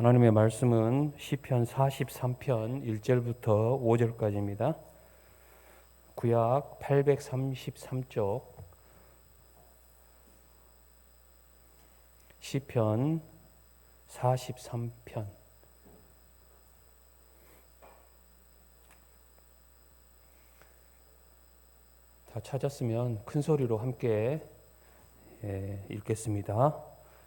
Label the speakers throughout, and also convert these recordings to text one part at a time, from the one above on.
Speaker 1: 하나님의 말씀은 시편 43편 1절부터 5절까지입니다. 구약 833쪽 시편 43편. 다 찾았으면 큰 소리로 함께 읽겠습니다.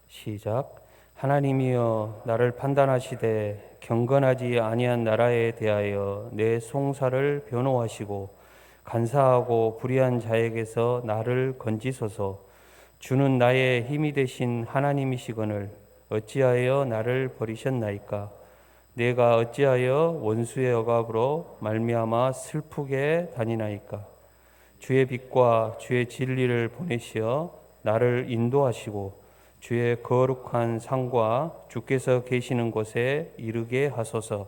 Speaker 1: 시작. 하나님이여 나를 판단하시되 경건하지 아니한 나라에 대하여 내 송사를 변호하시고 간사하고 불의한 자에게서 나를 건지소서. 주는 나의 힘이 되신 하나님이시거늘 어찌하여 나를 버리셨나이까. 내가 어찌하여 원수의 억압으로 말미암아 슬프게 다니나이까. 주의 빛과 주의 진리를 보내시어 나를 인도하시고 주의 거룩한 상과 주께서 계시는 곳에 이르게 하소서.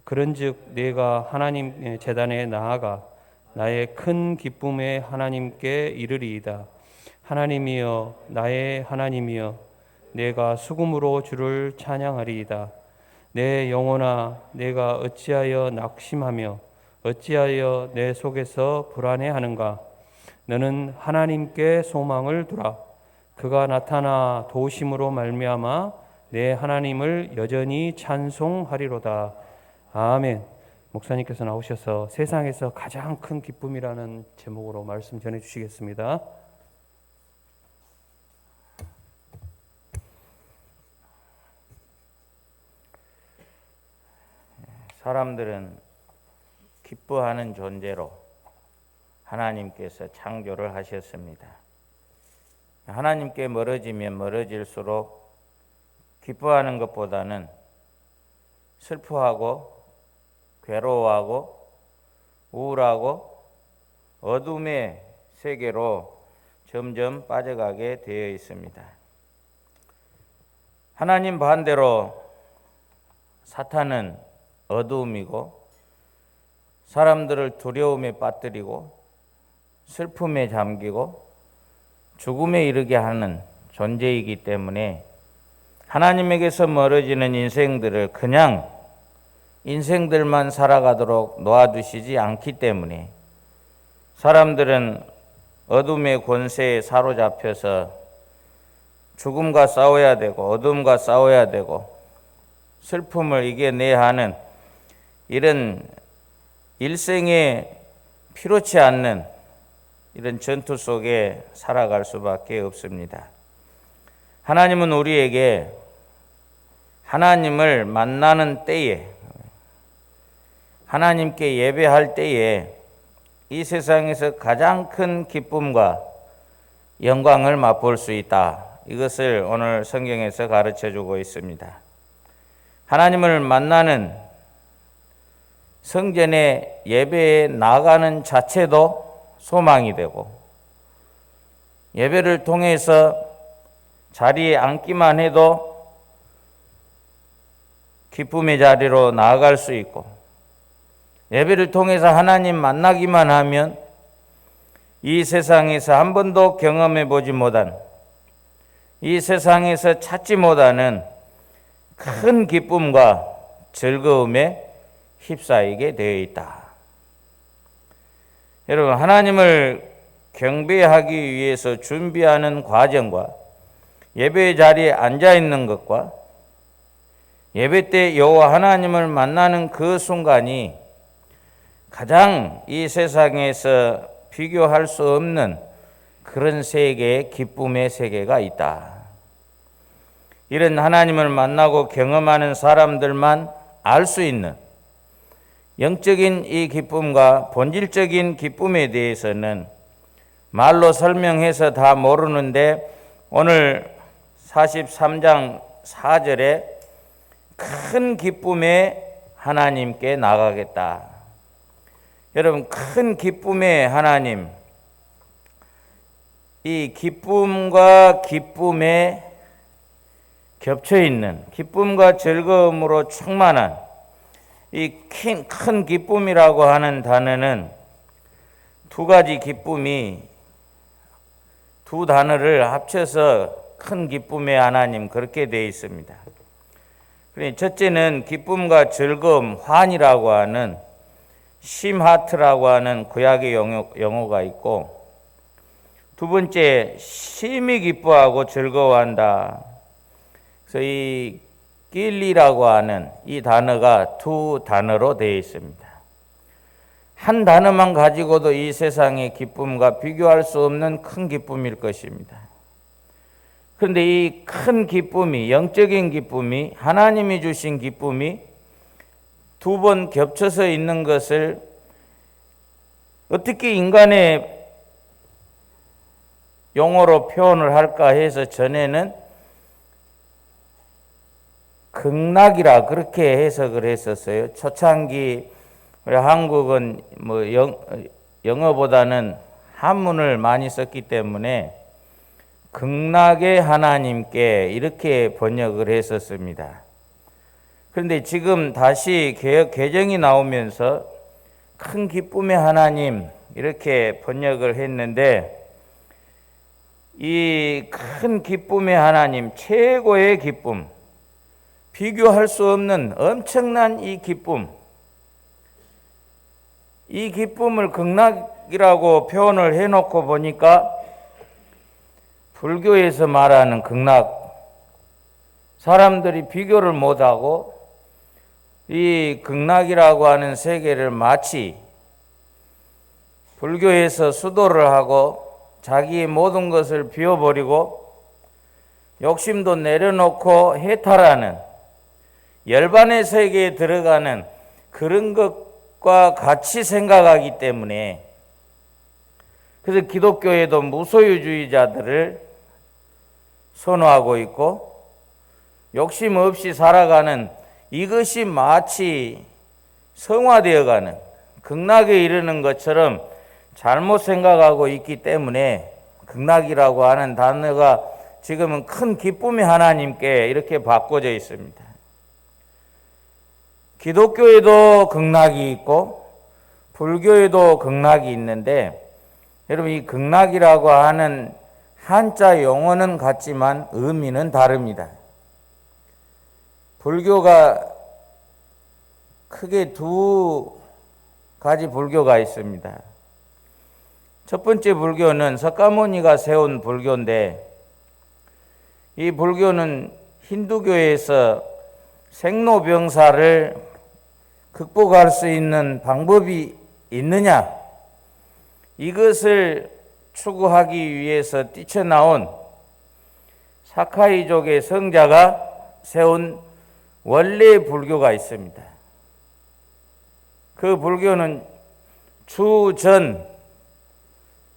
Speaker 1: 그런즉 내가 하나님 제단에 나아가 나의 큰 기쁨에 하나님께 이르리이다. 하나님이여 나의 하나님이여 내가 수금으로 주를 찬양하리이다. 내 영혼아 내가 어찌하여 낙심하며 어찌하여 내 속에서 불안해하는가. 너는 하나님께 소망을 두라. 그가 나타나 도우심으로 말미암아 내 하나님을 여전히 찬송하리로다. 아멘. 목사님께서 나오셔서 세상에서 가장 큰 기쁨이라는 제목으로 말씀 전해 주시겠습니다.
Speaker 2: 사람들은 기뻐하는 존재로 하나님께서 창조를 하셨습니다. 하나님께 멀어지면 멀어질수록 기뻐하는 것보다는 슬퍼하고 괴로워하고 우울하고 어둠의 세계로 점점 빠져가게 되어 있습니다. 하나님 반대로 사탄은 어두움이고 사람들을 두려움에 빠뜨리고 슬픔에 잠기고 죽음에 이르게 하는 존재이기 때문에 하나님에게서 멀어지는 인생들을 그냥 인생들만 살아가도록 놓아두시지 않기 때문에 사람들은 어둠의 권세에 사로잡혀서 죽음과 싸워야 되고 어둠과 싸워야 되고 슬픔을 이겨내야 하는 이런 일생에 필요치 않는 이런 전투 속에 살아갈 수밖에 없습니다. 하나님은 우리에게 하나님을 만나는 때에, 하나님께 예배할 때에 이 세상에서 가장 큰 기쁨과 영광을 맛볼 수 있다. 이것을 오늘 성경에서 가르쳐주고 있습니다. 하나님을 만나는 성전에 예배에 나가는 자체도 소망이 되고 예배를 통해서 자리에 앉기만 해도 기쁨의 자리로 나아갈 수 있고 예배를 통해서 하나님 만나기만 하면 이 세상에서 한 번도 경험해 보지 못한 이 세상에서 찾지 못하는 큰 기쁨과 즐거움에 휩싸이게 되어 있다. 여러분, 하나님을 경배하기 위해서 준비하는 과정과 예배 자리에 앉아 있는 것과 예배 때 여호와 하나님을 만나는 그 순간이 가장 이 세상에서 비교할 수 없는 그런 세계의 기쁨의 세계가 있다. 이런 하나님을 만나고 경험하는 사람들만 알 수 있는 영적인 이 기쁨과 본질적인 기쁨에 대해서는 말로 설명해서 다 모르는데 오늘 43장 4절에 큰 기쁨에 하나님께 나가겠다. 여러분, 큰 기쁨의 하나님, 이 기쁨과 기쁨에 겹쳐 있는 기쁨과 즐거움으로 충만한 이 큰 기쁨이라고 하는 단어는 두 가지 기쁨이 두 단어를 합쳐서 큰 기쁨의 하나님 그렇게 되어 있습니다. 첫째는 기쁨과 즐거움, 환이라고 하는 심하트라고 하는 구약의 용어가 있고, 두 번째 심히 기뻐하고 즐거워한다. 그래서 이 길리라고 하는 이 단어가 두 단어로 되어 있습니다. 한 단어만 가지고도 이 세상의 기쁨과 비교할 수 없는 큰 기쁨일 것입니다. 그런데 이 큰 기쁨이, 영적인 기쁨이, 하나님이 주신 기쁨이 두 번 겹쳐서 있는 것을 어떻게 인간의 용어로 표현을 할까 해서 전에는 극락이라 그렇게 해석을 했었어요. 초창기 우리 한국은 영어보다는 한문을 많이 썼기 때문에 극락의 하나님께 이렇게 번역을 했었습니다. 그런데 지금 다시 개정이 나오면서 큰 기쁨의 하나님 이렇게 번역을 했는데, 이 큰 기쁨의 하나님, 최고의 기쁨, 비교할 수 없는 엄청난 이 기쁨을 극락이라고 표현을 해놓고 보니까 불교에서 말하는 극락, 사람들이 비교를 못하고 이 극락이라고 하는 세계를 마치 불교에서 수도를 하고 자기의 모든 것을 비워버리고 욕심도 내려놓고 해탈하는 열반의 세계에 들어가는 그런 것과 같이 생각하기 때문에, 그래서 기독교에도 무소유주의자들을 선호하고 있고, 욕심 없이 살아가는 이것이 마치 성화되어가는 극락에 이르는 것처럼 잘못 생각하고 있기 때문에 극락이라고 하는 단어가 지금은 큰 기쁨의 하나님께 이렇게 바꿔져 있습니다. 기독교에도 극락이 있고 불교에도 극락이 있는데, 여러분 이 극락이라고 하는 한자 용어는 같지만 의미는 다릅니다. 불교가 크게 두 가지 불교가 있습니다. 첫 번째 불교는 석가모니가 세운 불교인데, 이 불교는 힌두교에서 생로병사를 극복할 수 있는 방법이 있느냐, 이것을 추구하기 위해서 뛰쳐나온 사카이족의 성자가 세운 원래 불교가 있습니다. 그 불교는 주전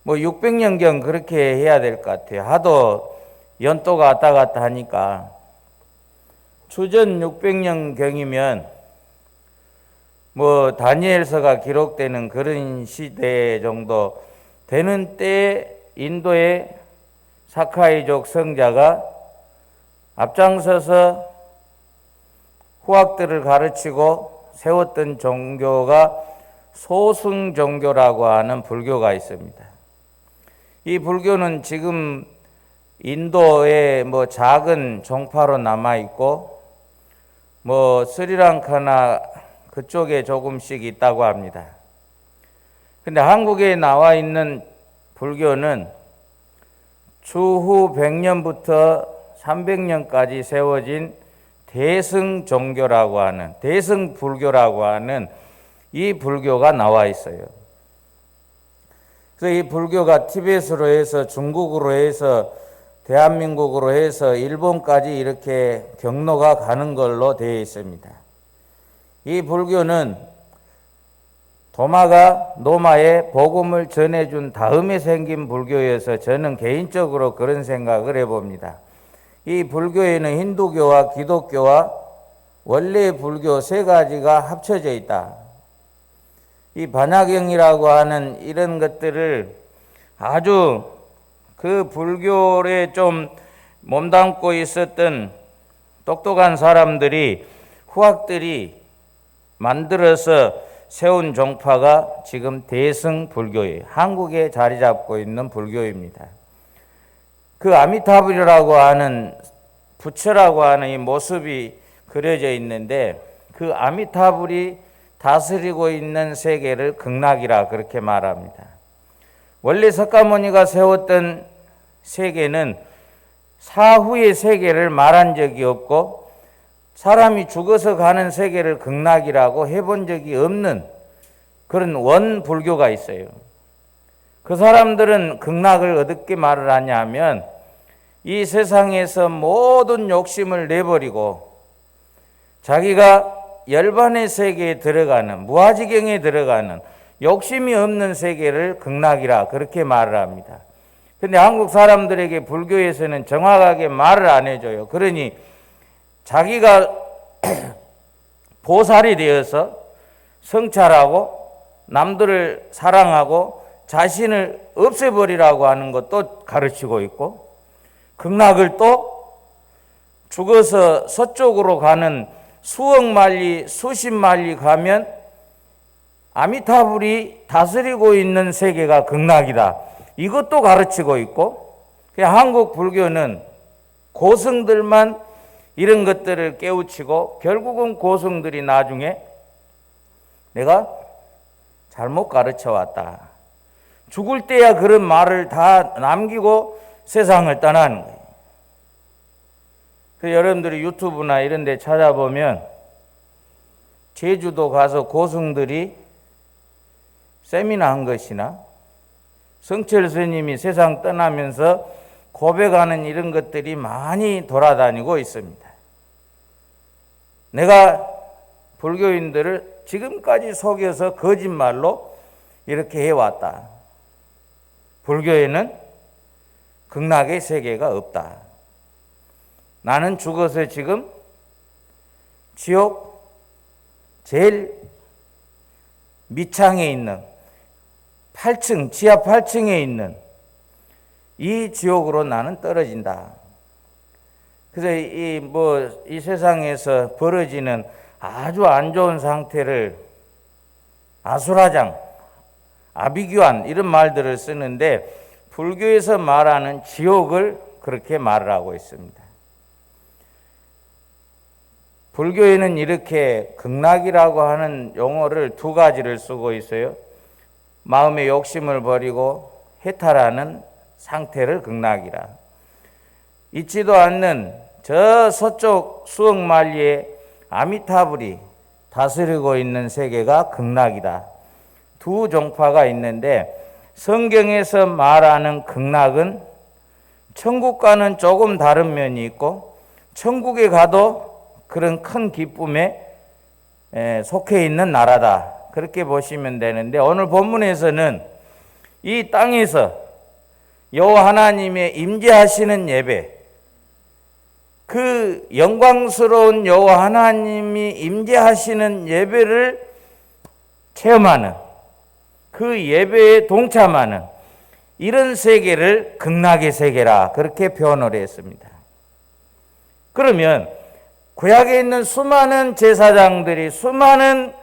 Speaker 2: 600년경 그렇게 해야 될 것 같아요. 하도 연도가 왔다 갔다 하니까 주전 600년경이면 다니엘서가 기록되는 그런 시대 정도 되는 때 인도의 사카이족 성자가 앞장서서 후학들을 가르치고 세웠던 종교가 소승 종교라고 하는 불교가 있습니다. 이 불교는 지금 인도에 작은 종파로 남아 있고 스리랑카나 그쪽에 조금씩 있다고 합니다. 근데 한국에 나와 있는 불교는 추후 100년부터 300년까지 세워진 대승 종교라고 하는, 대승 불교라고 하는 이 불교가 나와 있어요. 그래서 이 불교가 티베트로 해서 중국으로 해서 대한민국으로 해서 일본까지 이렇게 경로가 가는 걸로 되어 있습니다. 이 불교는 도마가 노마에 복음을 전해준 다음에 생긴 불교여서 저는 개인적으로 그런 생각을 해봅니다. 이 불교에는 힌두교와 기독교와 원래 불교 세 가지가 합쳐져 있다. 이 반야경이라고 하는 이런 것들을 아주 그 불교에 좀 몸담고 있었던 똑똑한 사람들이, 후학들이 만들어서 세운 종파가 지금 대승 불교예요. 한국에 자리 잡고 있는 불교입니다. 그 아미타불이라고 하는 부처라고 하는 이 모습이 그려져 있는데 그 아미타불이 다스리고 있는 세계를 극락이라 그렇게 말합니다. 원래 석가모니가 세웠던 세계는 사후의 세계를 말한 적이 없고 사람이 죽어서 가는 세계를 극락이라고 해본 적이 없는 그런 원불교가 있어요. 그 사람들은 극락을 어떻게 말을 하냐면 이 세상에서 모든 욕심을 내버리고 자기가 열반의 세계에 들어가는, 무아지경에 들어가는 욕심이 없는 세계를 극락이라 그렇게 말을 합니다. 근데 한국 사람들에게 불교에서는 정확하게 말을 안 해줘요. 그러니 자기가 보살이 되어서 성찰하고 남들을 사랑하고 자신을 없애버리라고 하는 것도 가르치고 있고, 극락을 또 죽어서 서쪽으로 가는 수억 마일리, 수십 마일리 가면 아미타불이 다스리고 있는 세계가 극락이다. 이것도 가르치고 있고, 한국 불교는 고승들만 이런 것들을 깨우치고 결국은 고승들이 나중에 내가 잘못 가르쳐 왔다. 죽을 때야 그런 말을 다 남기고 세상을 떠나는 거예요. 그래서 여러분들이 유튜브나 이런 데 찾아보면 제주도 가서 고승들이 세미나 한 것이나 성철 스님이 세상 떠나면서 고백하는 이런 것들이 많이 돌아다니고 있습니다. 내가 불교인들을 지금까지 속여서 거짓말로 이렇게 해왔다. 불교에는 극락의 세계가 없다. 나는 죽어서 지금 지옥 제일 밑창에 있는 8층, 지하 8층에 있는 이 지옥으로 나는 떨어진다. 그래서 이 세상에서 벌어지는 아주 안 좋은 상태를 아수라장, 아비규환 이런 말들을 쓰는데 불교에서 말하는 지옥을 그렇게 말을 하고 있습니다. 불교에는 이렇게 극락이라고 하는 용어를 두 가지를 쓰고 있어요. 마음의 욕심을 버리고 해탈하는 상태를 극락이라. 잊지도 않는 저 서쪽 수억 마일리의 아미타불이 다스리고 있는 세계가 극락이다. 두 종파가 있는데 성경에서 말하는 극락은 천국과는 조금 다른 면이 있고 천국에 가도 그런 큰 기쁨에 속해 있는 나라다. 그렇게 보시면 되는데 오늘 본문에서는 이 땅에서 여호와 하나님의 임재하시는 예배, 그 영광스러운 여호와 하나님이 임재하시는 예배를 체험하는, 그 예배에 동참하는 이런 세계를 극락의 세계라 그렇게 표현을 했습니다. 그러면 구약에 있는 수많은 제사장들이, 수많은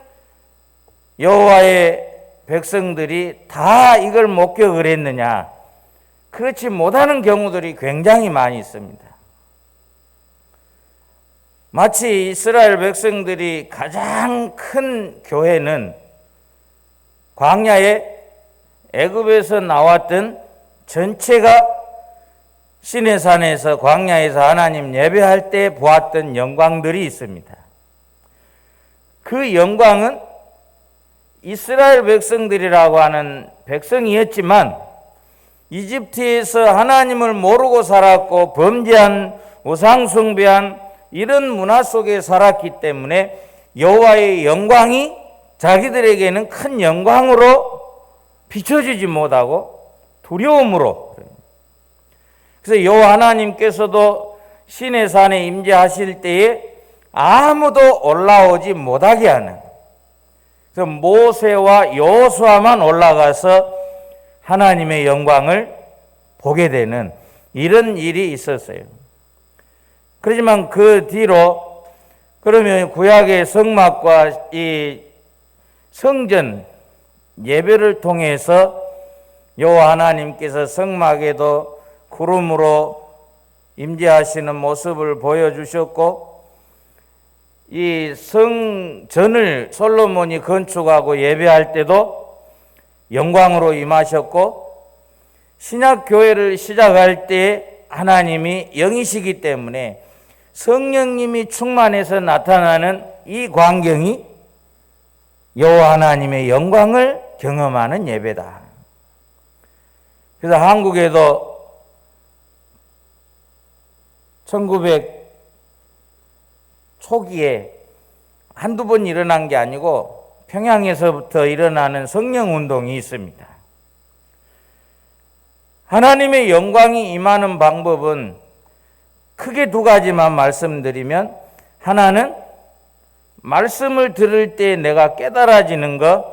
Speaker 2: 여호와의 백성들이 다 이걸 목격을 했느냐? 그렇지 못하는 경우들이 굉장히 많이 있습니다. 마치 이스라엘 백성들이 가장 큰 교회는 광야에 애굽에서 나왔던 전체가 시내산에서 광야에서 하나님 예배할 때 보았던 영광들이 있습니다. 그 영광은 이스라엘 백성들이라고 하는 백성이었지만 이집트에서 하나님을 모르고 살았고 범죄한 우상 숭배한 이런 문화 속에 살았기 때문에 여호와의 영광이 자기들에게는 큰 영광으로 비춰지지 못하고 두려움으로, 그래서 여호와 하나님께서도 시내산에 임재하실 때에 아무도 올라오지 못하게 하는, 그래서 모세와 여호수아만 올라가서 하나님의 영광을 보게 되는 이런 일이 있었어요. 그렇지만 그 뒤로 그러면 구약의 성막과 이 성전 예배를 통해서 여호와 하나님께서 성막에도 구름으로 임재하시는 모습을 보여주셨고 이 성전을 솔로몬이 건축하고 예배할 때도 영광으로 임하셨고, 신약 교회를 시작할 때 하나님이 영이시기 때문에 성령님이 충만해서 나타나는 이 광경이 여호와 하나님의 영광을 경험하는 예배다. 그래서 한국에도 1900 초기에 한두 번 일어난 게 아니고 평양에서부터 일어나는 성령운동이 있습니다. 하나님의 영광이 임하는 방법은 크게 두 가지만 말씀드리면, 하나는 말씀을 들을 때 내가 깨달아지는 것,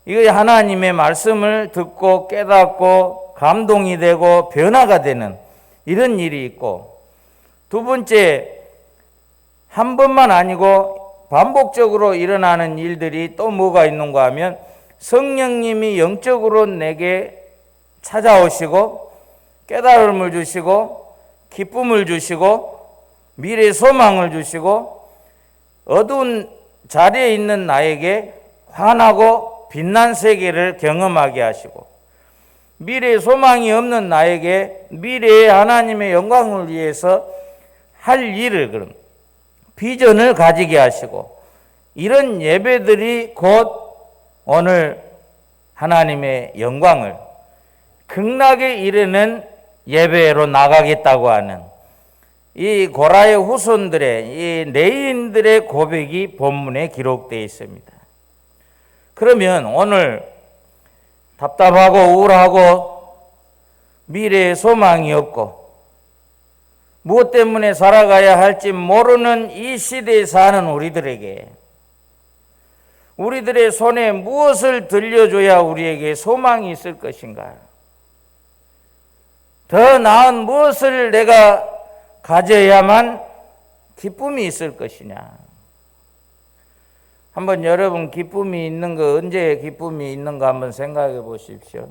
Speaker 2: 이거 하나님의 말씀을 듣고 깨닫고 감동이 되고 변화가 되는 이런 일이 있고, 두 번째, 한 번만 아니고 반복적으로 일어나는 일들이 또 뭐가 있는가 하면, 성령님이 영적으로 내게 찾아오시고 깨달음을 주시고 기쁨을 주시고 미래 소망을 주시고, 어두운 자리에 있는 나에게 환하고 빛난 세계를 경험하게 하시고, 미래 소망이 없는 나에게 미래의 하나님의 영광을 위해서 할 일을, 그럼 비전을 가지게 하시고, 이런 예배들이 곧 오늘 하나님의 영광을 극락에 이르는 예배로 나가겠다고 하는 이 고라의 후손들의, 이 레위인들의 고백이 본문에 기록되어 있습니다. 그러면 오늘 답답하고 우울하고 미래에 소망이 없고 무엇 때문에 살아가야 할지 모르는 이 시대에 사는 우리들에게, 우리들의 손에 무엇을 들려줘야 우리에게 소망이 있을 것인가? 더 나은 무엇을 내가 가져야만 기쁨이 있을 것이냐? 한번 여러분 기쁨이 있는 거, 언제 기쁨이 있는가 한번 생각해 보십시오.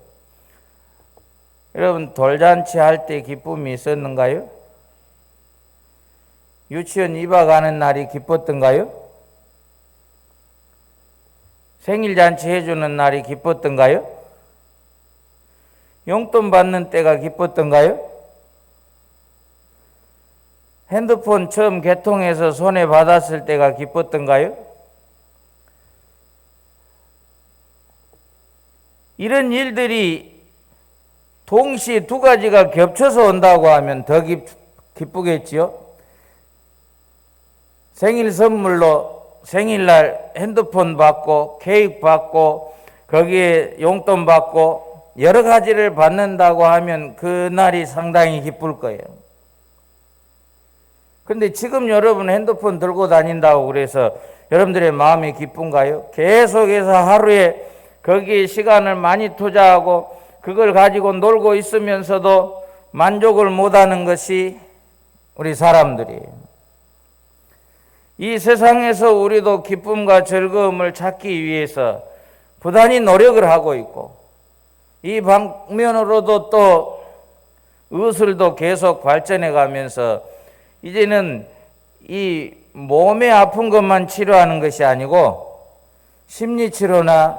Speaker 2: 여러분 돌잔치 할 때 기쁨이 있었는가요? 유치원 입학하는 날이 기뻤던가요? 생일잔치 해주는 날이 기뻤던가요? 용돈 받는 때가 기뻤던가요? 핸드폰 처음 개통해서 손에 받았을 때가 기뻤던가요? 이런 일들이 동시에 두 가지가 겹쳐서 온다고 하면 더 기쁘겠지요? 생일 선물로 생일날 핸드폰 받고 케이크 받고 거기에 용돈 받고 여러 가지를 받는다고 하면 그날이 상당히 기쁠 거예요. 그런데 지금 여러분 핸드폰 들고 다닌다고 그래서 여러분들의 마음이 기쁜가요? 계속해서 하루에 거기에 시간을 많이 투자하고 그걸 가지고 놀고 있으면서도 만족을 못하는 것이 우리 사람들이에요. 이 세상에서 우리도 기쁨과 즐거움을 찾기 위해서 부단히 노력을 하고 있고, 이 방면으로도 또 의술도 계속 발전해 가면서 이제는 이 몸에 아픈 것만 치료하는 것이 아니고 심리치료나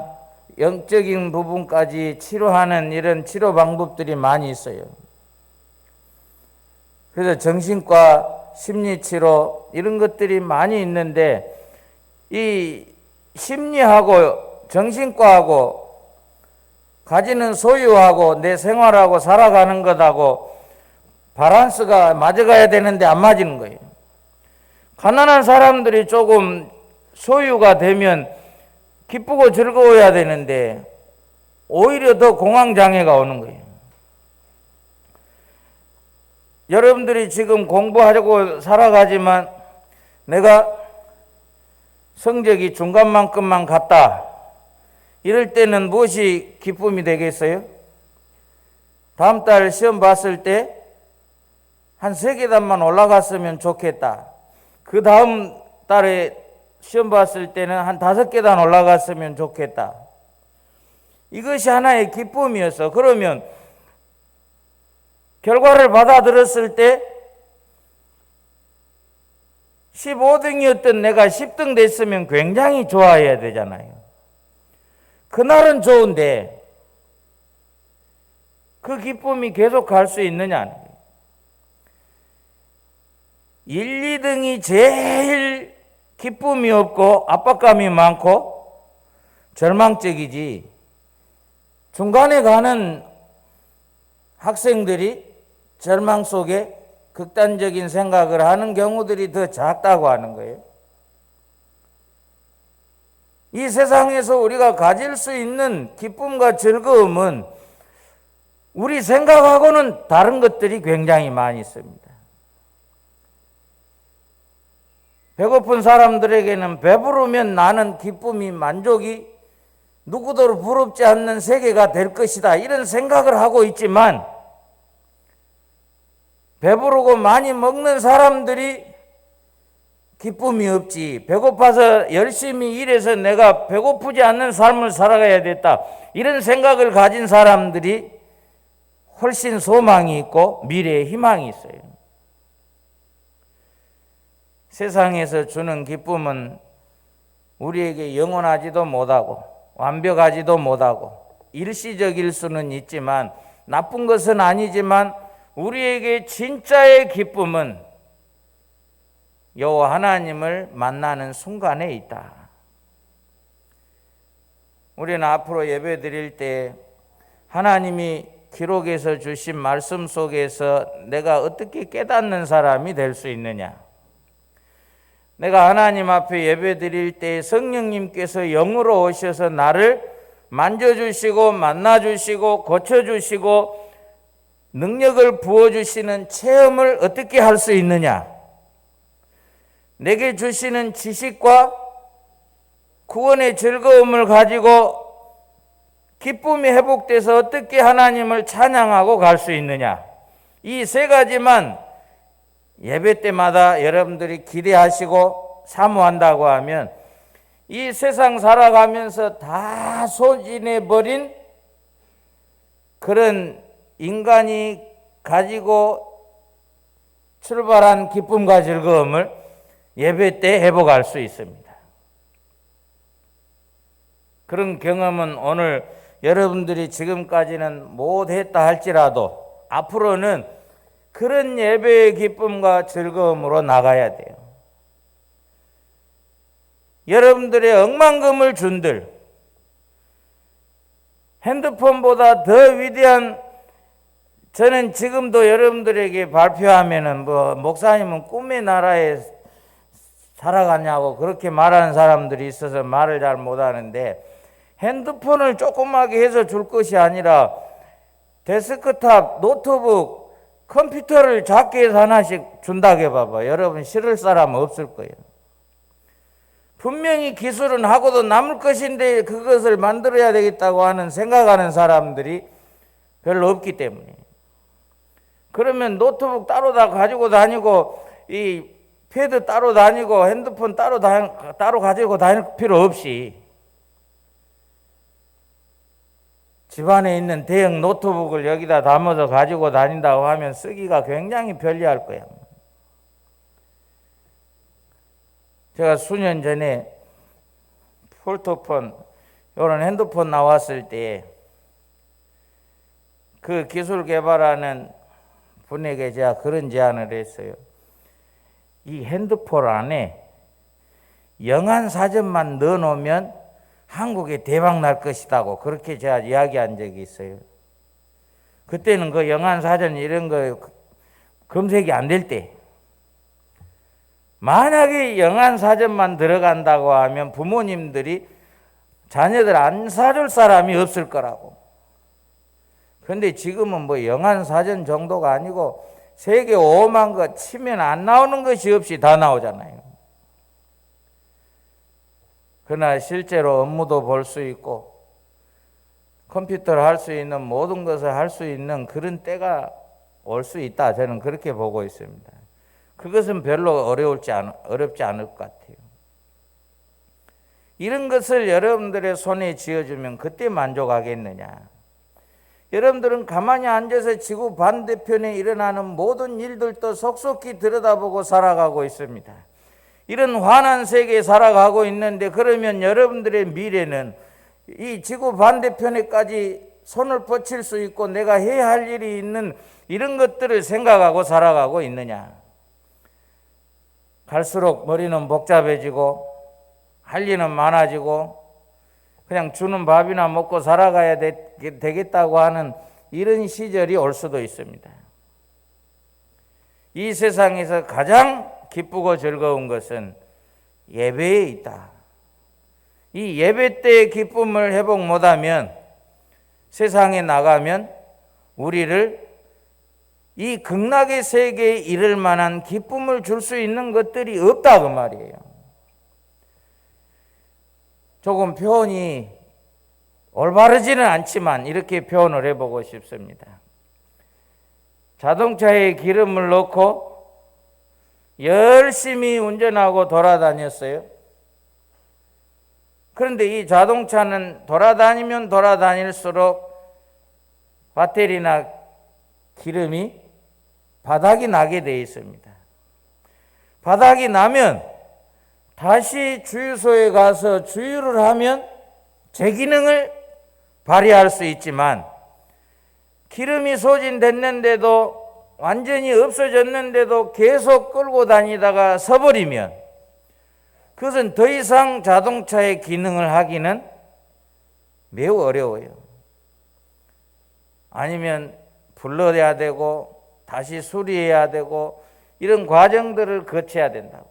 Speaker 2: 영적인 부분까지 치료하는 이런 치료 방법들이 많이 있어요. 그래서 정신과 심리치료 이런 것들이 많이 있는데, 이 심리하고 정신과하고 가지는 소유하고 내 생활하고 살아가는 것하고 밸런스가 맞아가야 되는데 안 맞는 거예요. 가난한 사람들이 조금 소유가 되면 기쁘고 즐거워야 되는데 오히려 더 공황장애가 오는 거예요. 여러분들이 지금 공부하려고 살아가지만 내가 성적이 중간만큼만 갔다, 이럴 때는 무엇이 기쁨이 되겠어요? 다음 달 시험 봤을 때 한 3계단만 올라갔으면 좋겠다. 그 다음 달에 시험 봤을 때는 한 5계단 올라갔으면 좋겠다. 이것이 하나의 기쁨이었어. 그러면 결과를 받아들였을 때 15등이었던 내가 10등 됐으면 굉장히 좋아해야 되잖아요. 그날은 좋은데 그 기쁨이 계속 갈 수 있느냐. 1, 2등이 제일 기쁨이 없고 압박감이 많고 절망적이지, 중간에 가는 학생들이 절망 속에 극단적인 생각을 하는 경우들이 더 작다고 하는 거예요. 이 세상에서 우리가 가질 수 있는 기쁨과 즐거움은 우리 생각하고는 다른 것들이 굉장히 많이 있습니다. 배고픈 사람들에게는 배부르면 나는 기쁨이, 만족이 누구도 부럽지 않는 세계가 될 것이다, 이런 생각을 하고 있지만, 배부르고 많이 먹는 사람들이 기쁨이 없지, 배고파서 열심히 일해서 내가 배고프지 않는 삶을 살아가야 됐다, 이런 생각을 가진 사람들이 훨씬 소망이 있고 미래에 희망이 있어요. 세상에서 주는 기쁨은 우리에게 영원하지도 못하고 완벽하지도 못하고 일시적일 수는 있지만, 나쁜 것은 아니지만 우리에게 진짜의 기쁨은 여호와 하나님을 만나는 순간에 있다. 우리는 앞으로 예배 드릴 때 하나님이 기록에서 주신 말씀 속에서 내가 어떻게 깨닫는 사람이 될 수 있느냐. 내가 하나님 앞에 예배 드릴 때 성령님께서 영으로 오셔서 나를 만져주시고 만나주시고 고쳐주시고 능력을 부어주시는 체험을 어떻게 할 수 있느냐. 내게 주시는 지식과 구원의 즐거움을 가지고 기쁨이 회복돼서 어떻게 하나님을 찬양하고 갈 수 있느냐. 이 세 가지만 예배 때마다 여러분들이 기대하시고 사모한다고 하면 이 세상 살아가면서 다 소진해버린 그런 인간이 가지고 출발한 기쁨과 즐거움을 예배 때 회복할 수 있습니다. 그런 경험은 오늘 여러분들이 지금까지는 못했다 할지라도 앞으로는 그런 예배의 기쁨과 즐거움으로 나가야 돼요. 여러분들의 억만금을 준들, 핸드폰보다 더 위대한, 저는 지금도 여러분들에게 발표하면은 목사님은 꿈의 나라에 살아가냐고 그렇게 말하는 사람들이 있어서 말을 잘 못하는데, 핸드폰을 조그맣게 해서 줄 것이 아니라 데스크탑, 노트북, 컴퓨터를 작게 해서 하나씩 준다고 해봐봐. 여러분 싫을 사람 없을 거예요. 분명히 기술은 하고도 남을 것인데 그것을 만들어야 되겠다고 하는 생각하는 사람들이 별로 없기 때문에. 그러면 노트북 따로 다 가지고 다니고 이 패드 따로 다니고 핸드폰 따로 가지고 다닐 필요 없이 집안에 있는 대형 노트북을 여기다 담아서 가지고 다닌다고 하면 쓰기가 굉장히 편리할 거야. 제가 수년 전에 폴더폰, 이런 핸드폰 나왔을 때 그 기술 개발하는 분에게 제가 그런 제안을 했어요. 이 핸드폰 안에 영안 사전만 넣어놓으면 한국에 대박 날 것이라고 그렇게 제가 이야기한 적이 있어요. 그때는 그 영안 사전 이런 거 검색이 안 될 때, 만약에 영안 사전만 들어간다고 하면 부모님들이 자녀들 안 사줄 사람이 없을 거라고. 그런데 지금은 영안 사전 정도가 아니고 세계 5만 거 치면 안 나오는 것이 없이 다 나오잖아요. 그러나 실제로 업무도 볼 수 있고 컴퓨터를 할 수 있는 모든 것을 할 수 있는 그런 때가 올 수 있다. 저는 그렇게 보고 있습니다. 그것은 별로 어렵지 않을 것 같아요. 이런 것을 여러분들의 손에 쥐어주면 그때 만족하겠느냐. 여러분들은 가만히 앉아서 지구 반대편에 일어나는 모든 일들도 속속히 들여다보고 살아가고 있습니다. 이런 환한 세계에 살아가고 있는데, 그러면 여러분들의 미래는 이 지구 반대편에까지 손을 뻗칠 수 있고 내가 해야 할 일이 있는 이런 것들을 생각하고 살아가고 있느냐? 갈수록 머리는 복잡해지고 할 일은 많아지고 그냥 주는 밥이나 먹고 살아가야 되겠다고 하는 이런 시절이 올 수도 있습니다. 이 세상에서 가장 기쁘고 즐거운 것은 예배에 있다. 이 예배 때의 기쁨을 회복 못하면 세상에 나가면 우리를 이 극락의 세계에 이를 만한 기쁨을 줄 수 있는 것들이 없다 그 말이에요. 조금 표현이 올바르지는 않지만 이렇게 표현을 해보고 싶습니다. 자동차에 기름을 넣고 열심히 운전하고 돌아다녔어요. 그런데 이 자동차는 돌아다니면 돌아다닐수록 배터리나 기름이 바닥이 나게 되어 있습니다. 바닥이 나면 다시 주유소에 가서 주유를 하면 제 기능을 발휘할 수 있지만, 기름이 소진됐는데도 완전히 없어졌는데도 계속 끌고 다니다가 서버리면 그것은 더 이상 자동차의 기능을 하기는 매우 어려워요. 아니면 불러야 되고 다시 수리해야 되고 이런 과정들을 거쳐야 된다고.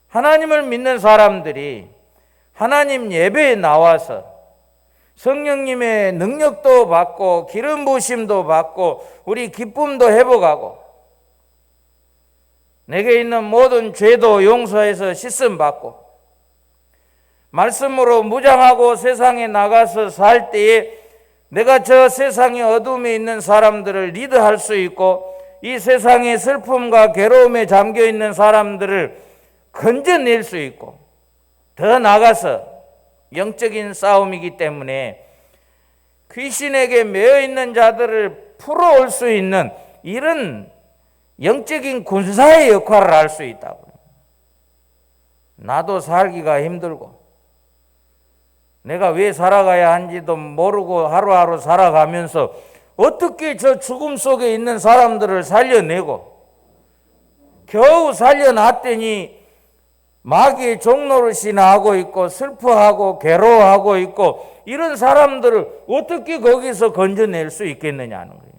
Speaker 2: 하나님을 믿는 사람들이 하나님 예배에 나와서 성령님의 능력도 받고 기름 부으심도 받고 우리 기쁨도 회복하고 내게 있는 모든 죄도 용서해서 씻음 받고 말씀으로 무장하고 세상에 나가서 살 때에 내가 저 세상의 어둠에 있는 사람들을 리드할 수 있고 이 세상의 슬픔과 괴로움에 잠겨 있는 사람들을 건져낼 수 있고, 더 나아가서 영적인 싸움이기 때문에 귀신에게 매여 있는 자들을 풀어올 수 있는 이런 영적인 군사의 역할을 할 수 있다고요. 나도 살기가 힘들고 내가 왜 살아가야 하는지도 모르고 하루하루 살아가면서 어떻게 저 죽음 속에 있는 사람들을 살려내고 겨우 살려놨더니 마귀의 종노릇이나 하고 있고 슬퍼하고 괴로워하고 있고 이런 사람들을 어떻게 거기서 건져낼 수 있겠느냐는 거예요.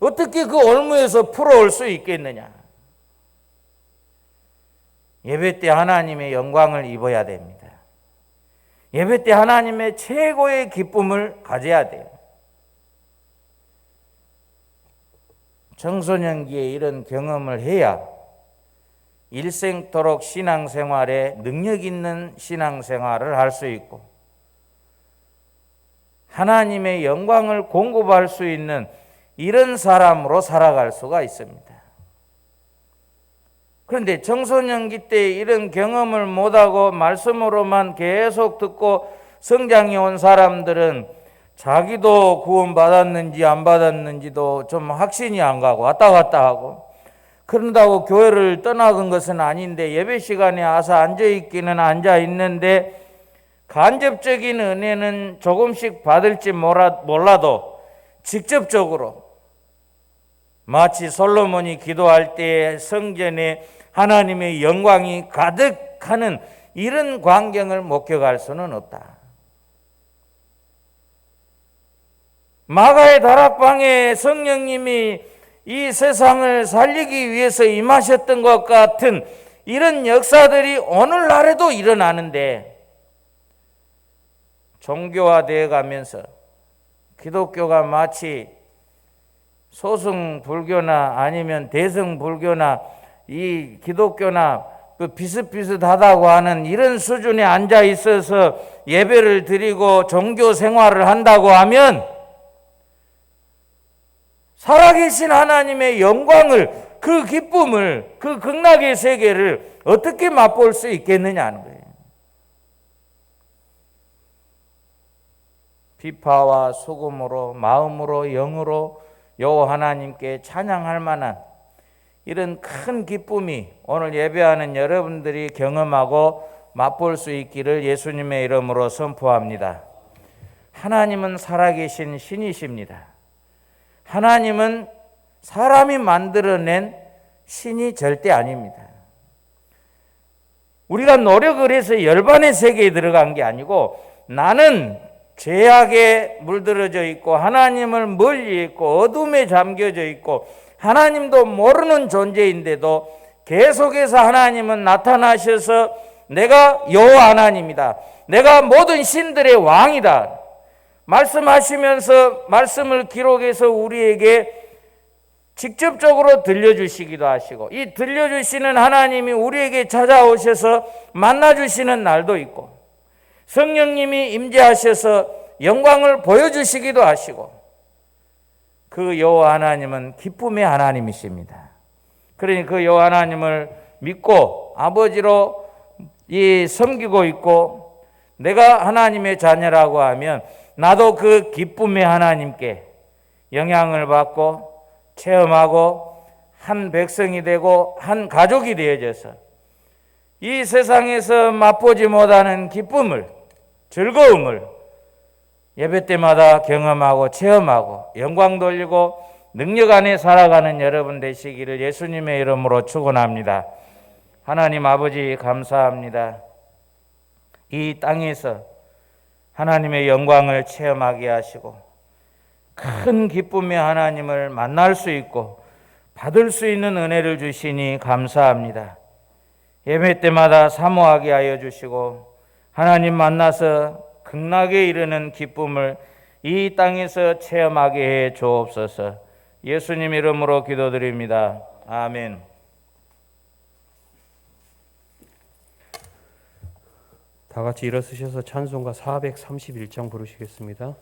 Speaker 2: 어떻게 그 올무에서 풀어올 수 있겠느냐. 예배 때 하나님의 영광을 입어야 됩니다. 예배 때 하나님의 최고의 기쁨을 가져야 돼요. 청소년기에 이런 경험을 해야 일생토록 신앙생활에 능력 있는 신앙생활을 할 수 있고 하나님의 영광을 공급할 수 있는 이런 사람으로 살아갈 수가 있습니다. 그런데 청소년기 때 이런 경험을 못하고 말씀으로만 계속 듣고 성장해 온 사람들은 자기도 구원받았는지 안 받았는지도 좀 확신이 안 가고 왔다 갔다 하고, 그런다고 교회를 떠나간 것은 아닌데 예배 시간에 와서 앉아있기는 앉아있는데 간접적인 은혜는 조금씩 받을지 몰라도 직접적으로 마치 솔로몬이 기도할 때 성전에 하나님의 영광이 가득하는 이런 광경을 목격할 수는 없다. 마가의 다락방에 성령님이 이 세상을 살리기 위해서 임하셨던 것 같은 이런 역사들이 오늘날에도 일어나는데, 종교화되어 가면서 기독교가 마치 소승 불교나 아니면 대승 불교나 이 기독교나 그 비슷비슷하다고 하는 이런 수준에 앉아 있어서 예배를 드리고 종교 생활을 한다고 하면 살아계신 하나님의 영광을, 그 기쁨을, 그 극락의 세계를 어떻게 맛볼 수 있겠느냐는 거예요. 비파와 수금으로 마음으로 영으로 여호와 하나님께 찬양할 만한 이런 큰 기쁨이 오늘 예배하는 여러분들이 경험하고 맛볼 수 있기를 예수님의 이름으로 선포합니다. 하나님은 살아계신 신이십니다. 하나님은 사람이 만들어낸 신이 절대 아닙니다. 우리가 노력을 해서 열반의 세계에 들어간 게 아니고 나는 죄악에 물들어져 있고 하나님을 멀리 있고 어둠에 잠겨져 있고 하나님도 모르는 존재인데도 계속해서 하나님은 나타나셔서 내가 여호와 하나님이다. 내가 모든 신들의 왕이다. 말씀하시면서 말씀을 기록해서 우리에게 직접적으로 들려주시기도 하시고 이 들려주시는 하나님이 우리에게 찾아오셔서 만나주시는 날도 있고 성령님이 임재하셔서 영광을 보여주시기도 하시고 그 여호와 하나님은 기쁨의 하나님이십니다. 그러니 그 여호와 하나님을 믿고 아버지로 섬기고 있고 내가 하나님의 자녀라고 하면 나도 그 기쁨의 하나님께 영향을 받고 체험하고 한 백성이 되고 한 가족이 되어져서 이 세상에서 맛보지 못하는 기쁨을, 즐거움을 예배 때마다 경험하고 체험하고 영광 돌리고 능력 안에 살아가는 여러분 되시기를 예수님의 이름으로 축원합니다. 하나님 아버지 감사합니다. 이 땅에서 하나님의 영광을 체험하게 하시고 큰 기쁨의 하나님을 만날 수 있고 받을 수 있는 은혜를 주시니 감사합니다. 예배 때마다 사모하게 하여 주시고 하나님 만나서 극락에 이르는 기쁨을 이 땅에서 체험하게 해 주옵소서. 예수님 이름으로 기도드립니다. 아멘.
Speaker 1: 다 같이 일어서셔서 찬송가 431장 부르시겠습니다.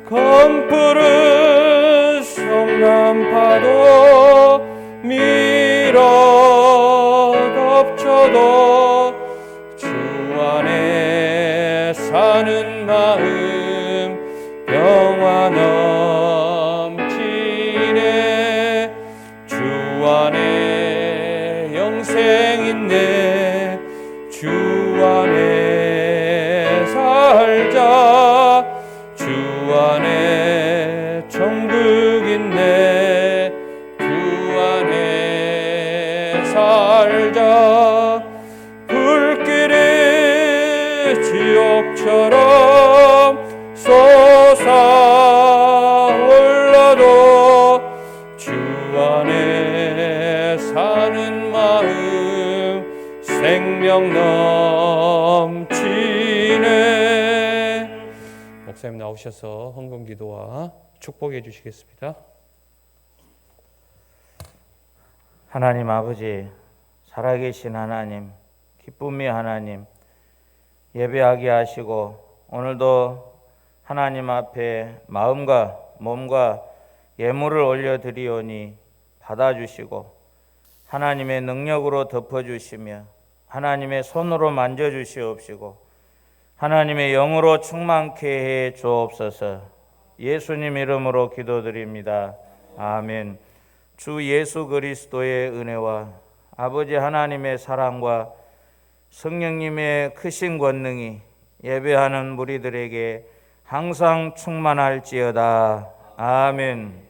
Speaker 1: 검푸른 성난파도 밀어 덮쳐도 주 안에 사는 마음 평화 넘치네. 주 안에 영생 있네. 주 안에 살자. 주 안에 천국 있네. 주 안에 살자. 불길이 지옥처럼 솟아올라도 주 안에 사는 마음 생명 넘치네. 목사님 나오셔서 헌금 기도와 축복해 주시겠습니다.
Speaker 2: 하나님 아버지, 살아계신 하나님, 기쁨의 하나님, 예배하게 하시고 오늘도 하나님 앞에 마음과 몸과 예물을 올려드리오니 받아주시고 하나님의 능력으로 덮어주시며 하나님의 손으로 만져주시옵시고 하나님의 영으로 충만케 해 주옵소서. 예수님 이름으로 기도드립니다. 아멘. 주 예수 그리스도의 은혜와 아버지 하나님의 사랑과 성령님의 크신 권능이 예배하는 무리들에게 항상 충만할지어다. 아멘.